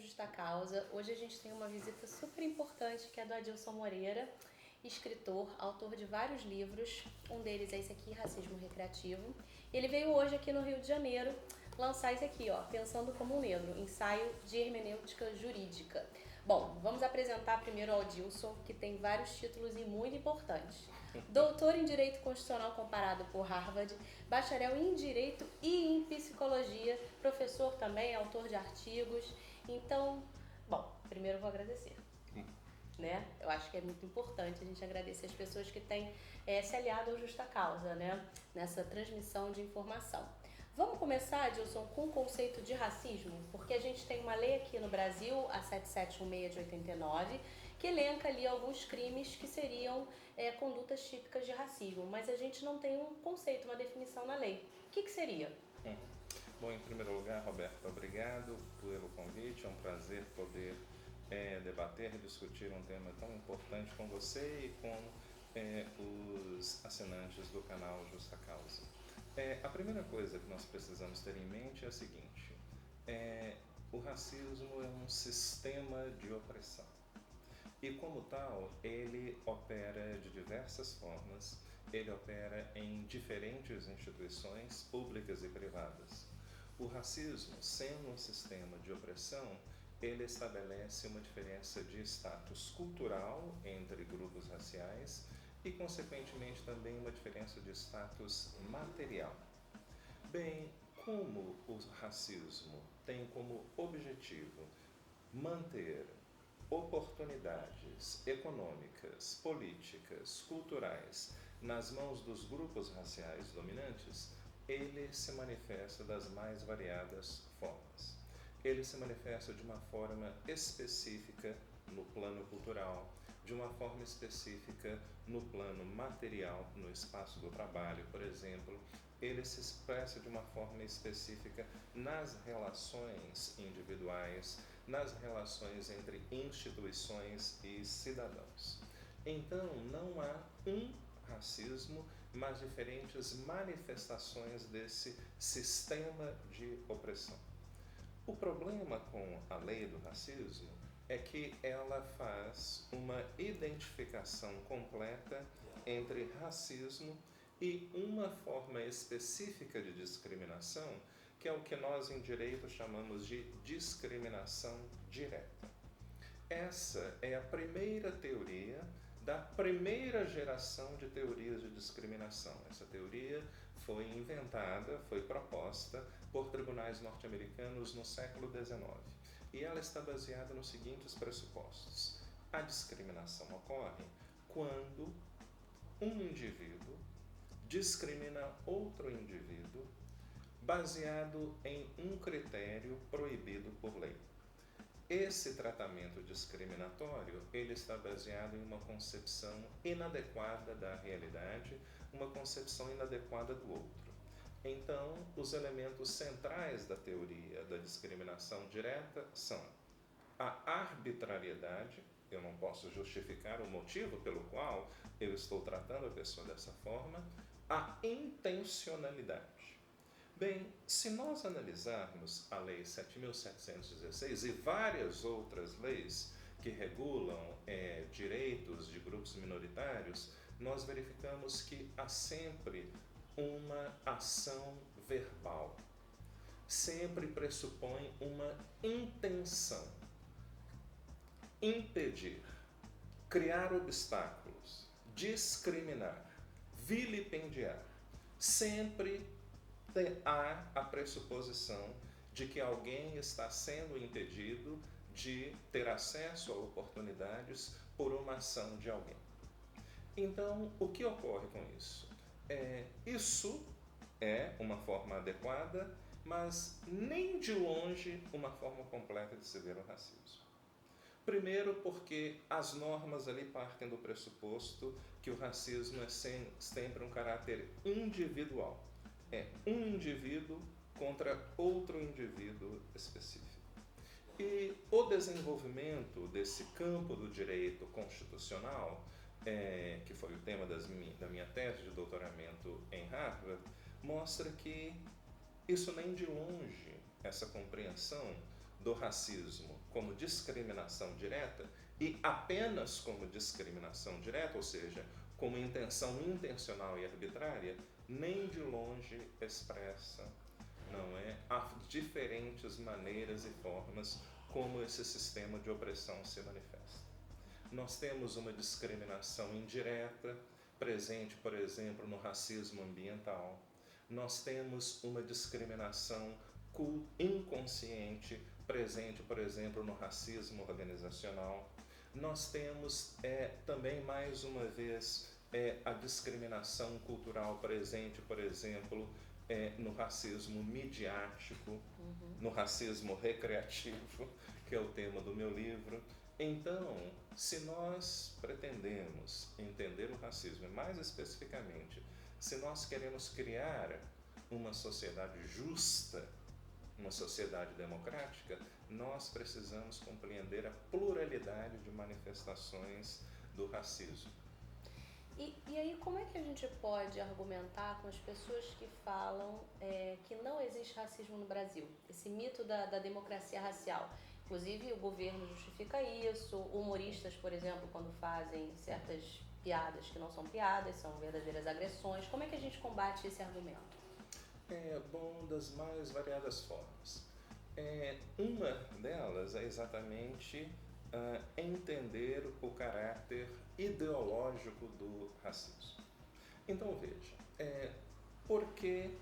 Justa Causa. Hoje a gente tem uma visita super importante que é do Adilson Moreira, escritor, autor de vários livros. Um deles é esse aqui, Racismo Recreativo. Ele veio hoje aqui no Rio de Janeiro lançar esse aqui, ó, Pensando como um Negro, ensaio de hermenêutica jurídica. Bom, vamos apresentar primeiro ao Adilson, que tem vários títulos e muito importantes. Doutor em Direito Constitucional comparado por Harvard, bacharel em Direito e em Psicologia, professor também, autor de artigos. Então, bom, primeiro eu vou agradecer. Né? Eu acho que é muito importante a gente agradecer as pessoas que têm se aliado ao Justa Causa, né? Nessa transmissão de informação. Vamos começar, Adilson, com o conceito de racismo, porque a gente tem uma lei aqui no Brasil, a 7716 de 89, que elenca ali alguns crimes que seriam condutas típicas de racismo, mas a gente não tem um conceito, uma definição na lei. O que seria? Bom, em primeiro lugar, Roberto, obrigado pelo convite, é um prazer poder debater e discutir um tema tão importante com você e com os assinantes do canal Justa Causa. A primeira coisa que nós precisamos ter em mente é a seguinte: o racismo é um sistema de opressão e, como tal, ele opera de diversas formas, ele opera em diferentes instituições públicas e privadas. O racismo, sendo um sistema de opressão, ele estabelece uma diferença de status cultural entre grupos raciais e, consequentemente, também uma diferença de status material. Bem, como o racismo tem como objetivo manter oportunidades econômicas, políticas, culturais nas mãos dos grupos raciais dominantes, ele se manifesta das mais variadas formas. Ele se manifesta de uma forma específica no plano cultural, de uma forma específica no plano material, no espaço do trabalho, por exemplo. Ele se expressa de uma forma específica nas relações individuais, nas relações entre instituições e cidadãos. Então, não há um racismo, mas diferentes manifestações desse sistema de opressão. O problema com a lei do racismo é que ela faz uma identificação completa entre racismo e uma forma específica de discriminação, que é o que nós em direito chamamos de discriminação direta. Essa é a primeira teoria da primeira geração de teorias de discriminação. Essa teoria foi inventada, foi proposta por tribunais norte-americanos no século XIX. E ela está baseada nos seguintes pressupostos: a discriminação ocorre quando um indivíduo discrimina outro indivíduo baseado em um critério proibido por lei. Esse tratamento discriminatório, ele está baseado em uma concepção inadequada da realidade, uma concepção inadequada do outro. Então, os elementos centrais da teoria da discriminação direta são a arbitrariedade. Eu não posso justificar o motivo pelo qual eu estou tratando a pessoa dessa forma, a intencionalidade. Bem, se nós analisarmos a Lei 7.716 e várias outras leis que regulam direitos de grupos minoritários, nós verificamos que há sempre uma ação verbal. Sempre pressupõe uma intenção. Impedir, criar obstáculos, discriminar, vilipendiar. Sempre há a pressuposição de que alguém está sendo impedido de ter acesso a oportunidades por uma ação de alguém. Então, o que ocorre com isso? Isso é uma forma adequada, mas nem de longe uma forma completa de se ver o racismo. Primeiro, porque as normas ali partem do pressuposto que o racismo é sempre um caráter individual. É um indivíduo contra outro indivíduo específico. E o desenvolvimento desse campo do direito constitucional, que foi o tema da minha tese de doutoramento em Harvard, mostra que isso nem de longe, essa compreensão do racismo como discriminação direta e apenas como discriminação direta, ou seja, como intenção intencional e arbitrária, nem de longe expressa, não é, as diferentes maneiras e formas como esse sistema de opressão se manifesta. Nós temos uma discriminação indireta, presente, por exemplo, no racismo ambiental. Nós temos uma discriminação inconsciente, presente, por exemplo, no racismo organizacional. Nós temos também, mais uma vez, a discriminação cultural presente, por exemplo, no racismo midiático, no racismo recreativo, que é o tema do meu livro. Então, se nós pretendemos entender o racismo, e mais especificamente, se nós queremos criar uma sociedade justa, uma sociedade democrática, nós precisamos compreender a pluralidade de manifestações do racismo. E aí, como é que a gente pode argumentar com as pessoas que falam que não existe racismo no Brasil? Esse mito da democracia racial. Inclusive, o governo justifica isso, humoristas, por exemplo, quando fazem certas piadas que não são piadas, são verdadeiras agressões. Como é que a gente combate esse argumento? Bom, das mais variadas formas. Uma delas é exatamente entender o caráter ideológico do racismo. Então, veja, por que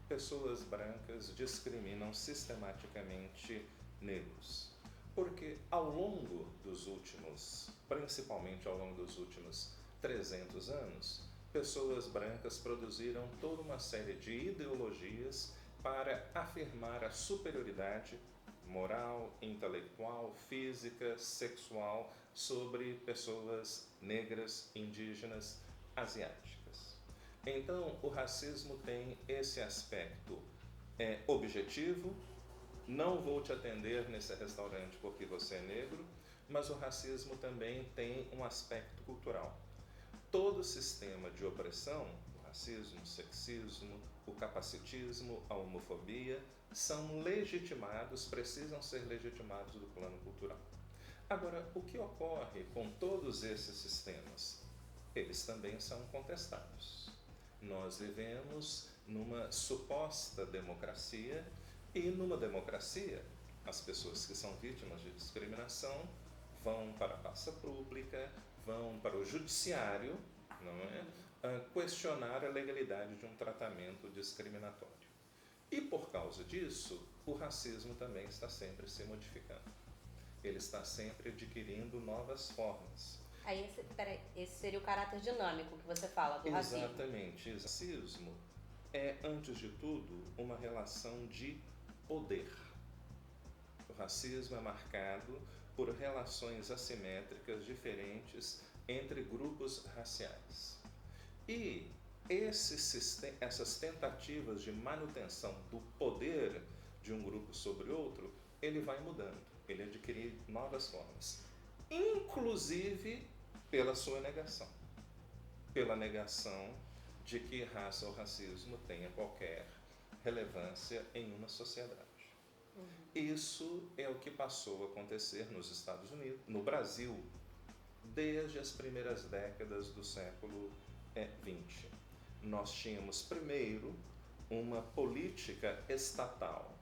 pessoas brancas discriminam sistematicamente negros? Porque ao longo dos últimos, principalmente ao longo dos últimos 300 anos, pessoas brancas produziram toda uma série de ideologias para afirmar a superioridade moral, intelectual, física, sexual sobre pessoas negras, indígenas, asiáticas. Então, o racismo tem esse aspecto objetivo. Não vou te atender nesse restaurante porque você é negro, mas o racismo também tem um aspecto cultural. Todo sistema de opressão, o racismo, o sexismo, o capacitismo, a homofobia, são legitimados, precisam ser legitimados do plano cultural. Agora, o que ocorre com todos esses sistemas? Eles também são contestados. Nós vivemos numa suposta democracia e numa democracia, as pessoas que são vítimas de discriminação vão para a praça pública, vão para o judiciário, não é? Questionar a legalidade de um tratamento discriminatório. E por causa disso, o racismo também está sempre se modificando. Ele está sempre adquirindo novas formas. Aí, esse seria o caráter dinâmico que você fala do racismo. Exatamente. O racismo é, antes de tudo, uma relação de poder. O racismo é marcado por relações assimétricas diferentes entre grupos raciais. E essas tentativas de manutenção do poder de um grupo sobre outro, ele vai mudando, ele adquire novas formas, inclusive pela sua negação, pela negação de que raça ou racismo tenha qualquer relevância em uma sociedade. Isso é o que passou a acontecer nos Estados Unidos, no Brasil, desde as primeiras décadas do século XX. Nós tínhamos primeiro uma política estatal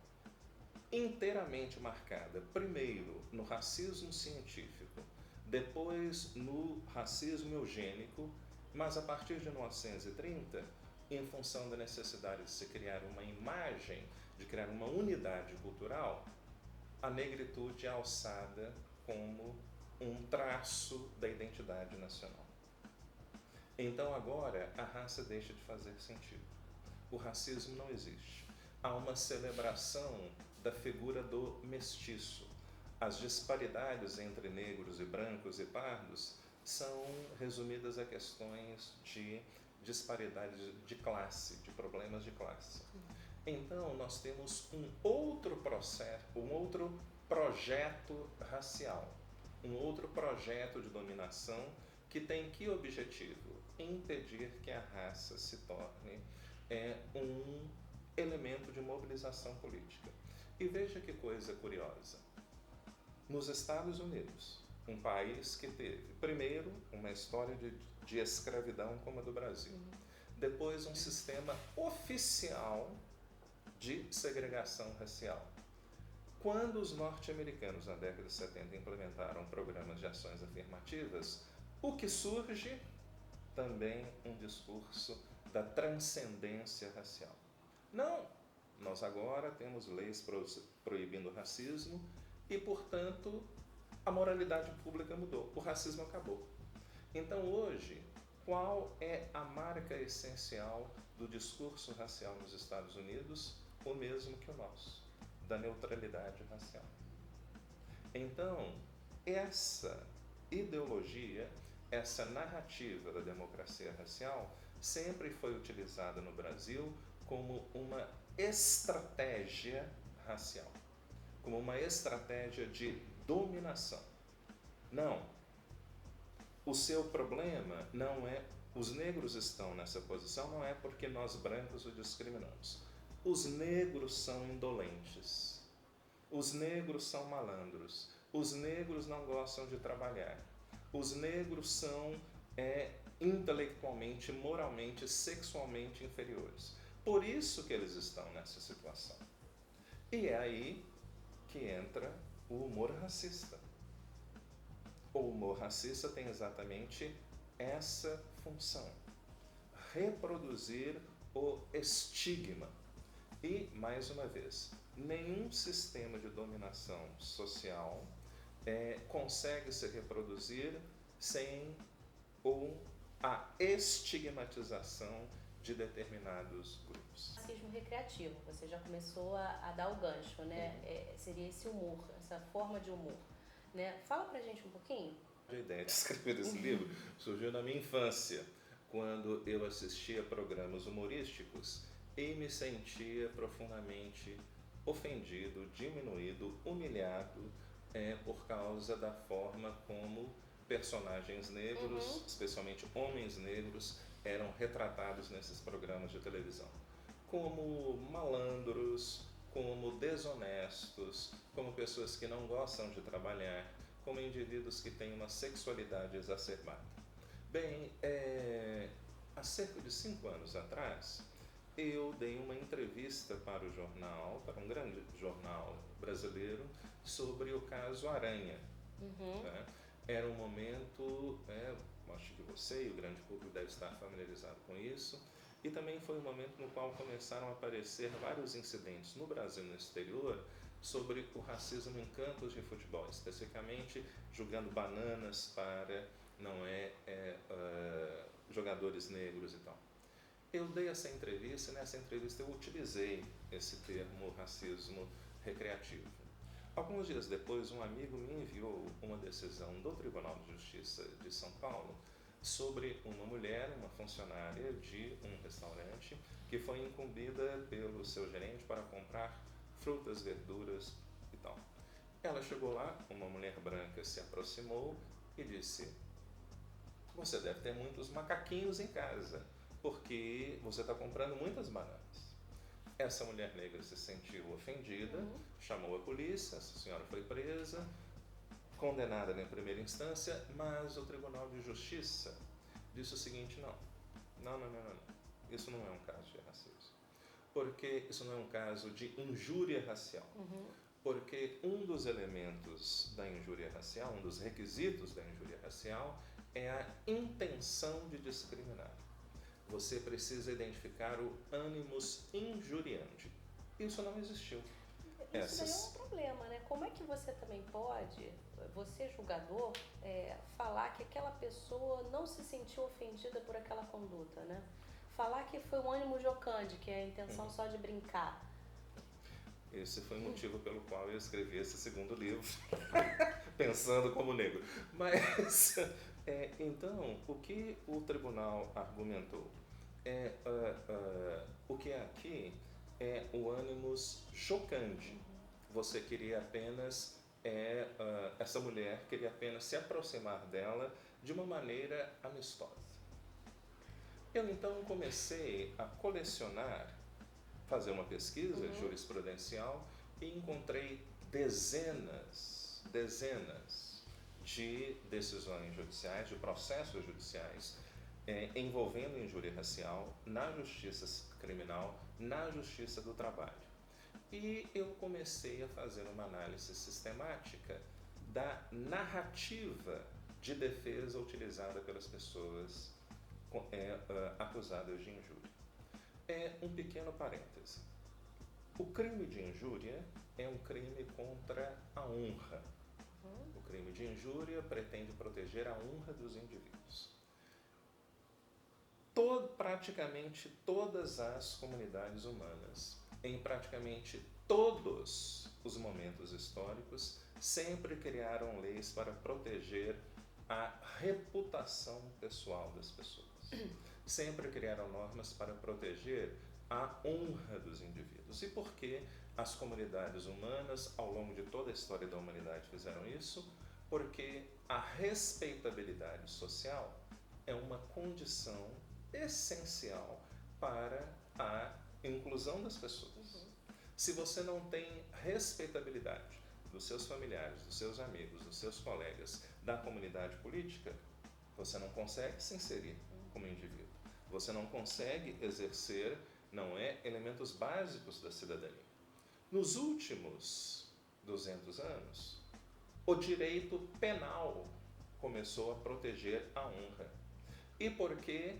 inteiramente marcada, primeiro no racismo científico, depois no racismo eugênico, mas a partir de 1930, em função da necessidade de se criar uma imagem, de criar uma unidade cultural, a negritude é alçada como um traço da identidade nacional. Então agora a raça deixa de fazer sentido. O racismo não existe. Há uma celebração da figura do mestiço. As disparidades entre negros e brancos e pardos são resumidas a questões de disparidades de classe, de problemas de classe. Então nós temos um outro processo, um outro projeto racial, um outro projeto de dominação que tem que objetivo? Impedir que a raça se torne um elemento de mobilização política. E veja que coisa curiosa. Nos Estados Unidos, um país que teve, primeiro, uma história de escravidão como a do Brasil, depois um sistema oficial de segregação racial. Quando os norte-americanos, na década de 70, implementaram programas de ações afirmativas, o que surge? Também um discurso da transcendência racial. Não, nós agora temos leis proibindo o racismo e, portanto, a moralidade pública mudou, o racismo acabou. Então, hoje, qual é a marca essencial do discurso racial nos Estados Unidos? O mesmo que o nosso, da neutralidade racial. Então, essa ideologia, essa narrativa da democracia racial sempre foi utilizada no Brasil como uma estratégia racial, como uma estratégia de dominação. Não. O seu problema não é, os negros estão nessa posição, não é porque nós brancos o discriminamos. Os negros são indolentes. Os negros são malandros. Os negros não gostam de trabalhar. Os negros são intelectualmente, moralmente, sexualmente inferiores. Por isso que eles estão nessa situação. E é aí que entra o humor racista. O humor racista tem exatamente essa função: reproduzir o estigma. E, mais uma vez, nenhum sistema de dominação social consegue se reproduzir sem a estigmatização de determinados grupos. Racismo recreativo, você já começou a dar o gancho, né? Seria esse humor, essa forma de humor, né? Fala pra gente um pouquinho. A ideia de escrever esse livro surgiu na minha infância, quando eu assistia programas humorísticos e me sentia profundamente ofendido, diminuído, humilhado por causa da forma como personagens negros, especialmente homens negros, eram retratados nesses programas de televisão. Como malandros, como desonestos, como pessoas que não gostam de trabalhar, como indivíduos que têm uma sexualidade exacerbada. Bem, há cerca de 5 anos atrás, eu dei uma entrevista para o jornal, para um grande jornal brasileiro, sobre o caso Aranha. Né? Era um momento, acho que você e o grande público deve estar familiarizado com isso, e também foi um momento no qual começaram a aparecer vários incidentes no Brasil e no exterior sobre o racismo em campos de futebol, especificamente jogando bananas para jogadores negros e tal. Eu dei essa entrevista e nessa entrevista eu utilizei esse termo racismo recreativo. Alguns dias depois, um amigo me enviou uma decisão do Tribunal de Justiça de São Paulo sobre uma mulher, uma funcionária de um restaurante, que foi incumbida pelo seu gerente para comprar frutas, verduras e tal. Ela chegou lá, uma mulher branca se aproximou e disse: "Você deve ter muitos macaquinhos em casa, porque você está comprando muitas bananas." Essa mulher negra se sentiu ofendida, chamou a polícia, essa senhora foi presa, condenada em primeira instância, mas o Tribunal de Justiça disse o seguinte: não, isso não é um caso de racismo, porque isso não é um caso de injúria racial, porque um dos elementos da injúria racial, um dos requisitos da injúria racial é a intenção de discriminar. Você precisa identificar o ânimos injuriante. Isso não existiu. Isso daí é um problema, né? Como é que você também pode, você julgador, falar que aquela pessoa não se sentiu ofendida por aquela conduta, né? Falar que foi um ânimo jocante, que é a intenção só de brincar. Esse foi o motivo pelo qual eu escrevi esse segundo livro, pensando como negro. Mas, então, o que o tribunal argumentou? O que é aqui é o ânimos chocante. Você queria apenas, essa mulher queria apenas se aproximar dela de uma maneira amistosa. Eu então comecei a colecionar, fazer uma pesquisa jurisprudencial e encontrei dezenas dezenas de decisões judiciais, de processos judiciais, envolvendo injúria racial na justiça criminal, na justiça do trabalho. E eu comecei a fazer uma análise sistemática da narrativa de defesa utilizada pelas pessoas acusadas de injúria. Um pequeno parêntese. O crime de injúria é um crime contra a honra. O crime de injúria pretende proteger a honra dos indivíduos. Praticamente todas as comunidades humanas, em praticamente todos os momentos históricos, sempre criaram leis para proteger a reputação pessoal das pessoas. Sempre criaram normas para proteger a honra dos indivíduos. E por que as comunidades humanas, ao longo de toda a história da humanidade, fizeram isso? Porque a respeitabilidade social é uma condição essencial para a inclusão das pessoas. Se você não tem respeitabilidade dos seus familiares, dos seus amigos, dos seus colegas, da comunidade política, você não consegue se inserir como indivíduo. Você não consegue exercer, elementos básicos da cidadania. Nos últimos 200 anos, o direito penal começou a proteger a honra. E por que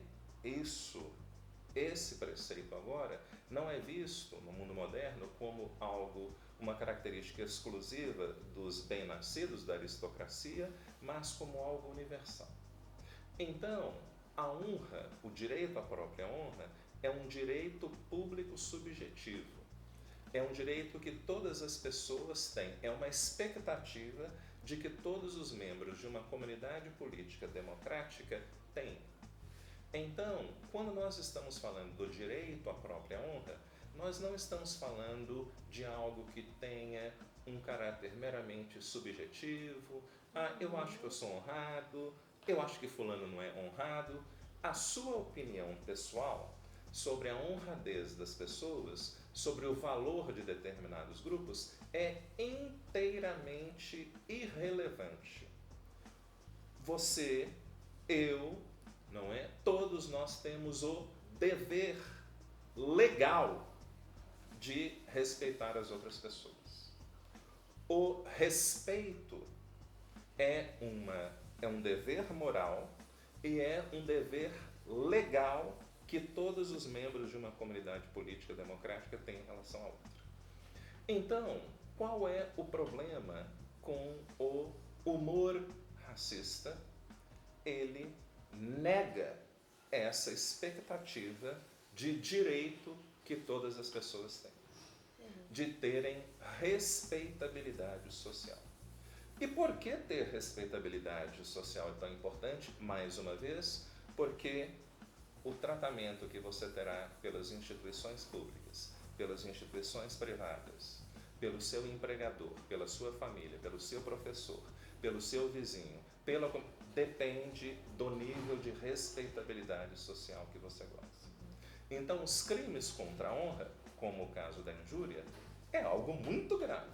esse preceito agora não é visto no mundo moderno como uma característica exclusiva dos bem-nascidos, da aristocracia, mas como algo universal. Então, a honra, o direito à própria honra, é um direito público subjetivo. É um direito que todas as pessoas têm. É uma expectativa de que todos os membros de uma comunidade política democrática têm. Então, quando nós estamos falando do direito à própria honra, nós não estamos falando de algo que tenha um caráter meramente subjetivo. Eu acho que eu sou honrado, eu acho que fulano não é honrado. A sua opinião pessoal sobre a honradez das pessoas, sobre o valor de determinados grupos, é inteiramente irrelevante. Você, eu, todos nós temos o dever legal de respeitar as outras pessoas. O respeito é um dever moral e é um dever legal que todos os membros de uma comunidade política democrática têm em relação à outra. Então, qual é o problema com o humor racista? Ele nega essa expectativa de direito que todas as pessoas têm, de terem respeitabilidade social. E por que ter respeitabilidade social é tão importante? Mais uma vez, porque o tratamento que você terá pelas instituições públicas, pelas instituições privadas, pelo seu empregador, pela sua família, pelo seu professor, pelo seu vizinho, depende do nível de respeitabilidade social que você gosta. Então, os crimes contra a honra, como o caso da injúria, é algo muito grave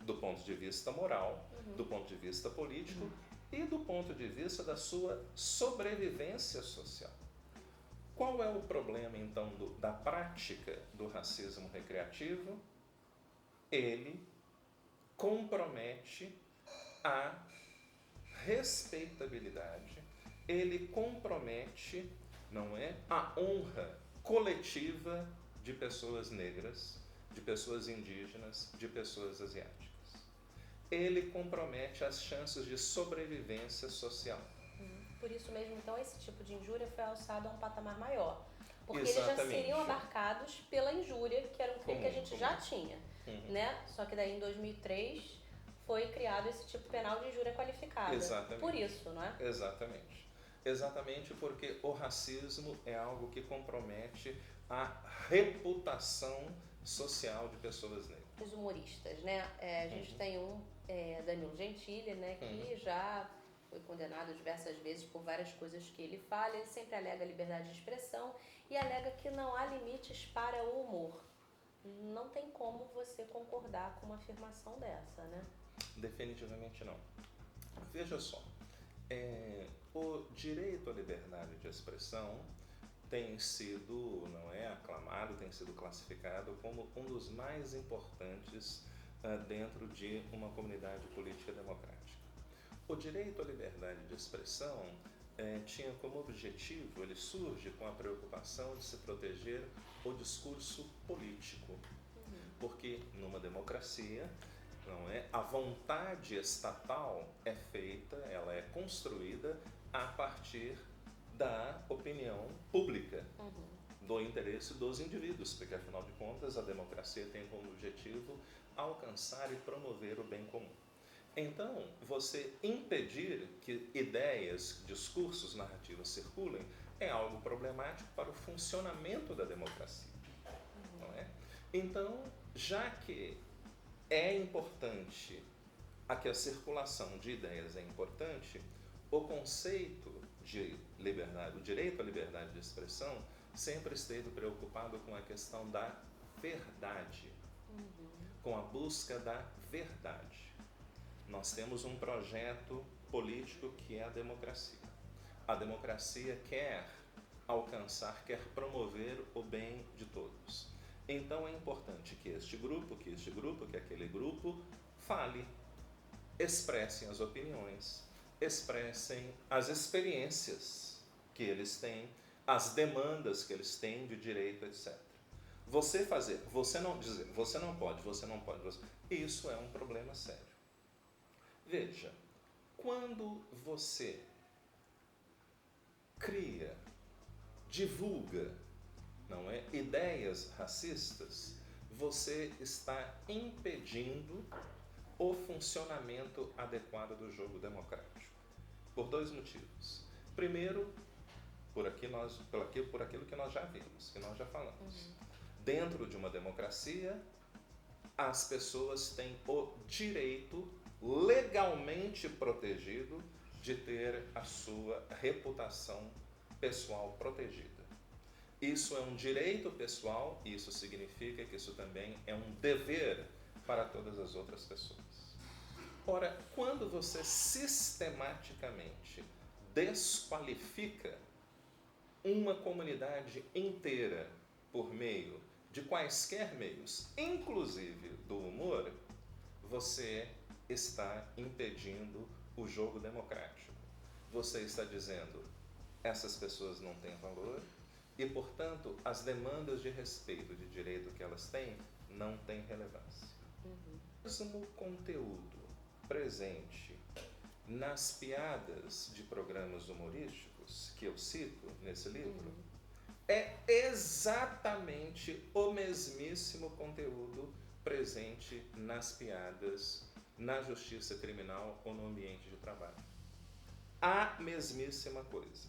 do ponto de vista moral, do ponto de vista político e do ponto de vista da sua sobrevivência social. Qual é o problema, então, da prática do racismo recreativo? Ele compromete a respeitabilidade, ele compromete, a honra coletiva de pessoas negras, de pessoas indígenas, de pessoas asiáticas. Ele compromete as chances de sobrevivência social. Por isso mesmo, então, esse tipo de injúria foi alçado a um patamar maior. Porque Exatamente. eles já seriam abarcados pela injúria, que era um crime que a gente já tinha. Né? Só que daí, em 2003, foi criado esse tipo penal de injúria qualificada. Exatamente. Por isso, não é? Exatamente. Exatamente porque o racismo é algo que compromete a reputação social de pessoas negras. Os humoristas, né? A gente tem Danilo Gentili, né? Que já foi condenado diversas vezes por várias coisas que ele fala. Ele sempre alega liberdade de expressão e alega que não há limites para o humor. Não tem como você concordar com uma afirmação dessa, né? Definitivamente não. Veja só, o direito à liberdade de expressão tem sido, não é, aclamado, tem sido classificado como um dos mais importantes dentro de uma comunidade política democrática. O direito à liberdade de expressão tinha como objetivo, ele surge com a preocupação de se proteger o discurso político, porque numa democracia, não é, a vontade estatal é feita, ela é construída a partir da opinião pública, do interesse dos indivíduos, porque afinal de contas a democracia tem como objetivo alcançar e promover o bem comum. Então, você impedir que ideias, discursos, narrativas circulem é algo problemático para o funcionamento da democracia, não é? Então, já que é importante, que a circulação de ideias é importante, o conceito de liberdade, o direito à liberdade de expressão, sempre esteve preocupado com a questão da verdade, com a busca da verdade. Nós temos um projeto político que é a democracia. A democracia quer alcançar, quer promover o bem de todos. Então é importante que este grupo, que aquele grupo fale, expressem as opiniões, expressem as experiências que eles têm, as demandas que eles têm de direito, etc. Você não pode, isso é um problema sério. Veja, quando você cria, divulga, não é, ideias racistas, você está impedindo o funcionamento adequado do jogo democrático. Por dois motivos. Primeiro, por aquilo que nós já vimos, que nós já falamos. Dentro de uma democracia, as pessoas têm o direito legalmente protegido de ter a sua reputação pessoal protegida. Isso é um direito pessoal, e isso significa que isso também é um dever para todas as outras pessoas. Ora, quando você sistematicamente desqualifica uma comunidade inteira por meio de quaisquer meios, inclusive do humor, você está impedindo o jogo democrático. Você está dizendo, essas pessoas não têm valor e, portanto, as demandas de respeito, de direito que elas têm, não têm relevância. O mesmo conteúdo presente nas piadas de programas humorísticos que eu cito nesse livro é exatamente o mesmíssimo conteúdo presente nas piadas na justiça criminal ou no ambiente de trabalho. A mesmíssima coisa.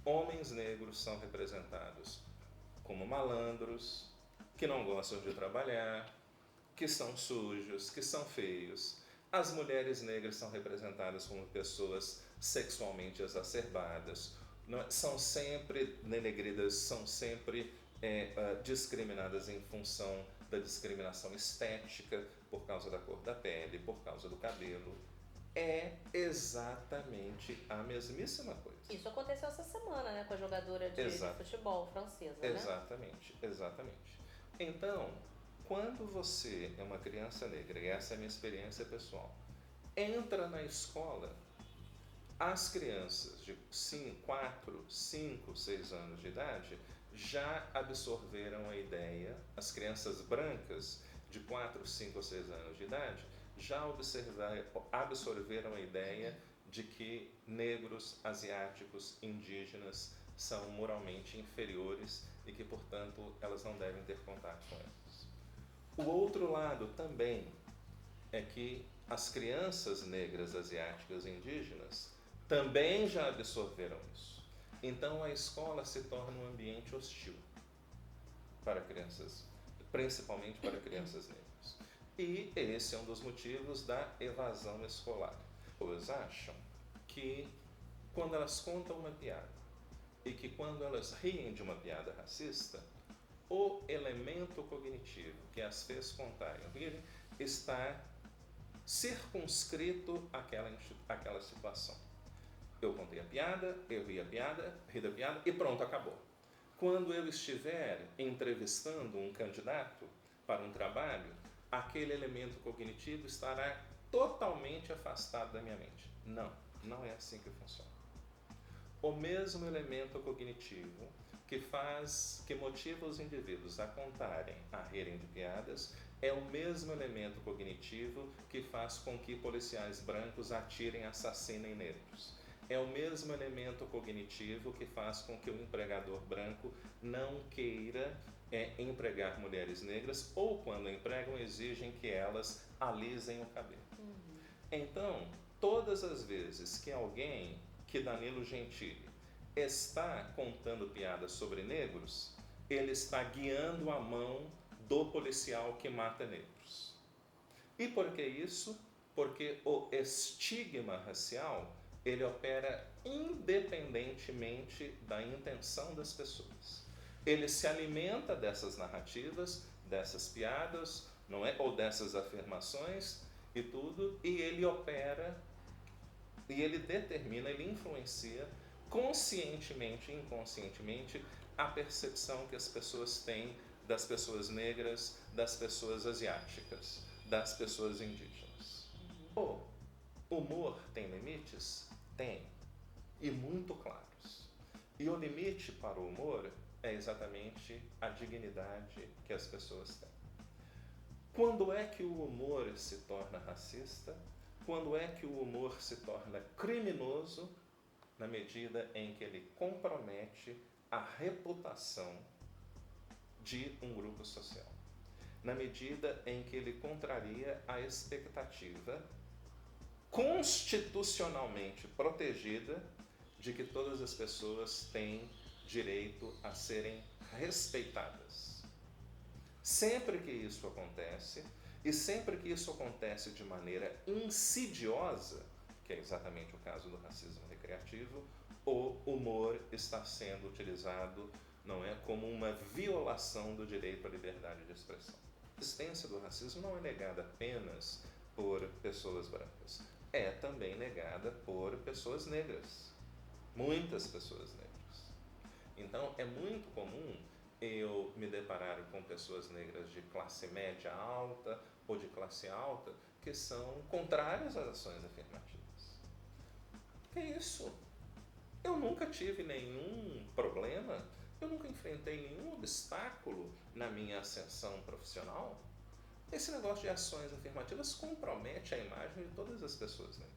Homens negros são representados como malandros, que não gostam de trabalhar, que são sujos, que são feios. As mulheres negras são representadas como pessoas sexualmente exacerbadas, são sempre denegridas, são sempre discriminadas em função da discriminação estética, por causa da cor da pele, por causa do cabelo. É exatamente a mesmíssima coisa. Isso aconteceu essa semana, né, com a jogadora de futebol francesa, né? Exatamente. Então, quando você é uma criança negra, e essa é a minha experiência pessoal, entra na escola, as crianças de 4, 5, 6 anos de idade já absorveram a ideia, as crianças brancas de 4, 5 ou 6 anos de idade já absorveram a ideia de que negros, asiáticos, indígenas são moralmente inferiores e que, portanto, elas não devem ter contato com eles. O outro lado também é que as crianças negras, asiáticas e indígenas também já absorveram isso. Então a escola se torna um ambiente hostil para crianças, principalmente para crianças negras. E esse é um dos motivos da evasão escolar. Pessoas acham que quando elas contam uma piada e que quando elas riem de uma piada racista, o elemento cognitivo que as fez contarem o rir está circunscrito àquela situação. Eu contei a piada, eu ri da piada e pronto, acabou. Quando eu estiver entrevistando um candidato para um trabalho, aquele elemento cognitivo estará totalmente afastado da minha mente. Não é assim que funciona. O mesmo elemento cognitivo que motiva os indivíduos a contarem, a rirem de piadas, é o mesmo elemento cognitivo que faz com que policiais brancos atirem, assassinem negros. É o mesmo elemento cognitivo que faz com que o empregador branco não queira empregar mulheres negras, ou quando empregam, exigem que elas alisem o cabelo. Então, todas as vezes que Danilo Gentili está contando piadas sobre negros, ele está guiando a mão do policial que mata negros. E por que isso? Porque o estigma racial, ele opera independentemente da intenção das pessoas. Ele se alimenta dessas narrativas, dessas piadas, não é? Ou dessas afirmações e tudo, e ele opera, e ele determina, ele influencia conscientemente e inconscientemente a percepção que as pessoas têm das pessoas negras, das pessoas asiáticas, das pessoas indígenas. O humor tem limites? Tem. E muito claros. E o limite para o humor é exatamente a dignidade que as pessoas têm. Quando é que o humor se torna racista? Quando é que o humor se torna criminoso? Na medida em que ele compromete a reputação de um grupo social. Na medida em que ele contraria a expectativa constitucionalmente protegida de que todas as pessoas têm direito a serem respeitadas. Sempre que isso acontece, e sempre que isso acontece de maneira insidiosa, que é exatamente o caso do racismo recreativo, o humor está sendo utilizado, não é, como uma violação do direito à liberdade de expressão. A existência do racismo não é negada apenas por pessoas brancas, é também negada por pessoas negras, muitas pessoas negras. Então, é muito comum eu me deparar com pessoas negras de classe média alta ou de classe alta que são contrárias às ações afirmativas. Que isso? Eu nunca tive nenhum problema, eu nunca enfrentei nenhum obstáculo na minha ascensão profissional. Esse negócio de ações afirmativas compromete a imagem de todas as pessoas negras.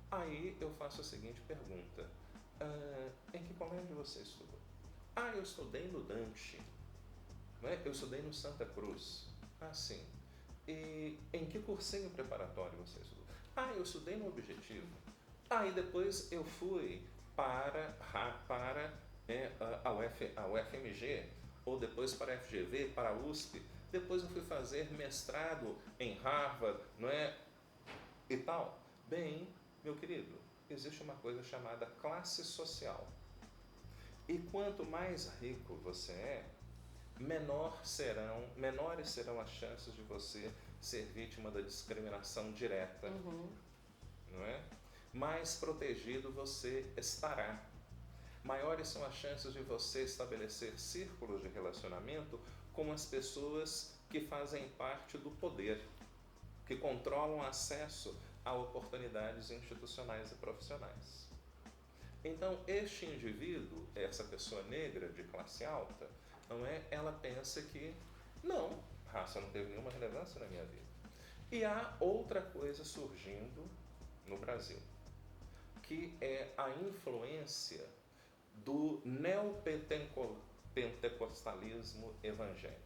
Aí eu faço a seguinte pergunta: em que colégio você estudou? Eu estudei no Dante, não é? Eu estudei no Santa Cruz. Sim. E em que cursinho preparatório você estudou? Eu estudei no Objetivo. E depois eu fui para a UFMG, ou depois para a FGV, para a USP. Depois eu fui fazer mestrado em Harvard, não é? E tal. Bem, meu querido, existe uma coisa chamada classe social. E quanto mais rico você é, menores serão as chances de você ser vítima da discriminação direta, não é? Mais protegido você estará. Maiores são as chances de você estabelecer círculos de relacionamento com as pessoas que fazem parte do poder, que controlam acesso a oportunidades institucionais e profissionais. Então, este indivíduo, essa pessoa negra de classe alta, não é? Ela pensa que não, raça não teve nenhuma relevância na minha vida. E há outra coisa surgindo no Brasil, que é a influência do neopentecostalismo evangélico.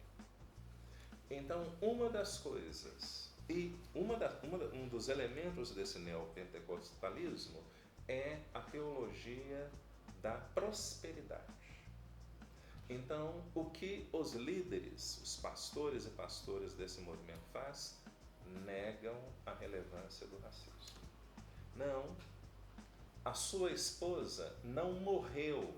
Então, uma das coisas, e um dos elementos desse neopentecostalismo é a teologia da prosperidade. Então, o que os líderes, os pastores e pastoras desse movimento faz? Negam a relevância do racismo. Não, a sua esposa não morreu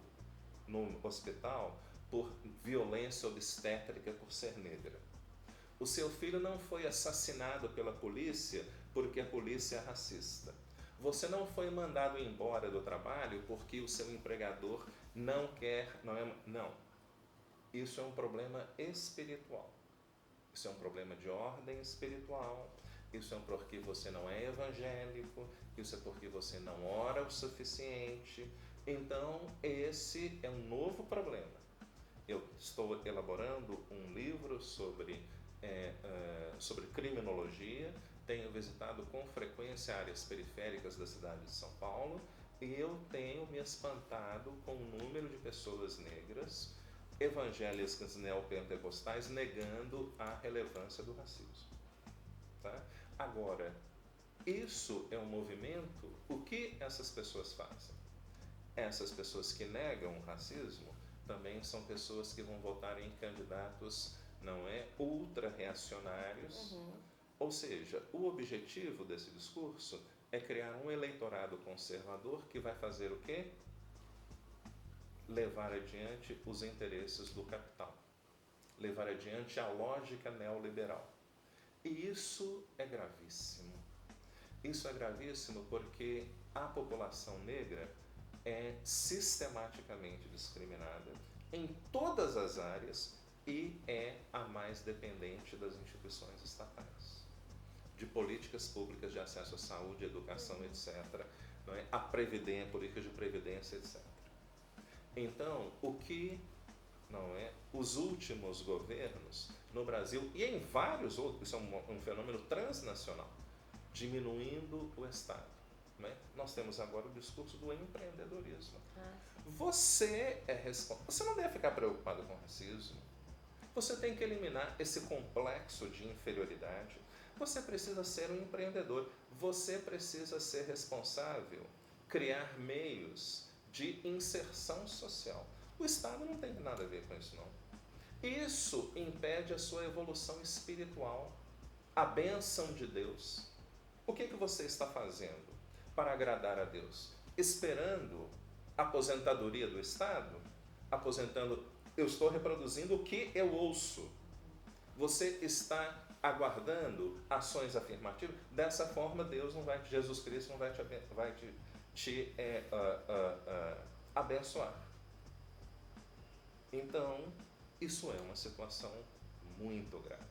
no hospital por violência obstétrica por ser negra. O seu filho não foi assassinado pela polícia porque a polícia é racista. Você não foi mandado embora do trabalho porque o seu empregador não quer, não. Isso é um problema espiritual. Isso é um problema de ordem espiritual. Isso é porque você não é evangélico. Isso é porque você não ora o suficiente. Então, esse é um novo problema. Eu estou elaborando um livro sobre criminologia, tenho visitado com frequência áreas periféricas da cidade de São Paulo e eu tenho me espantado com o número de pessoas negras, evangélicas neopentecostais, negando a relevância do racismo. Tá? Agora, isso é um movimento, o que essas pessoas fazem? Essas pessoas que negam o racismo também são pessoas que vão votar em candidatos, ultra-reacionários. Ou seja, o objetivo desse discurso é criar um eleitorado conservador que vai fazer o quê? Levar adiante os interesses do capital. Levar adiante a lógica neoliberal. E isso é gravíssimo. Isso é gravíssimo porque a população negra é sistematicamente discriminada em todas as áreas e é a mais dependente das instituições estatais, de políticas públicas de acesso à saúde, educação, etc. Não é? A política de previdência, etc. Então, o que os últimos governos no Brasil e em vários outros, isso é um fenômeno transnacional, diminuindo o Estado. Né? Nós temos agora o discurso do empreendedorismo. Você não deve ficar preocupado com o racismo. Você tem que eliminar esse complexo de inferioridade. Você precisa ser um empreendedor. Você precisa ser responsável, criar meios de inserção social. O Estado não tem nada a ver com isso, não. Isso impede a sua evolução espiritual, a bênção de Deus. O que você está fazendo para agradar a Deus? Esperando a aposentadoria do Estado? Eu estou reproduzindo o que eu ouço. Você está aguardando ações afirmativas? Dessa forma, Jesus Cristo não vai te abençoar. Então, isso é uma situação muito grave.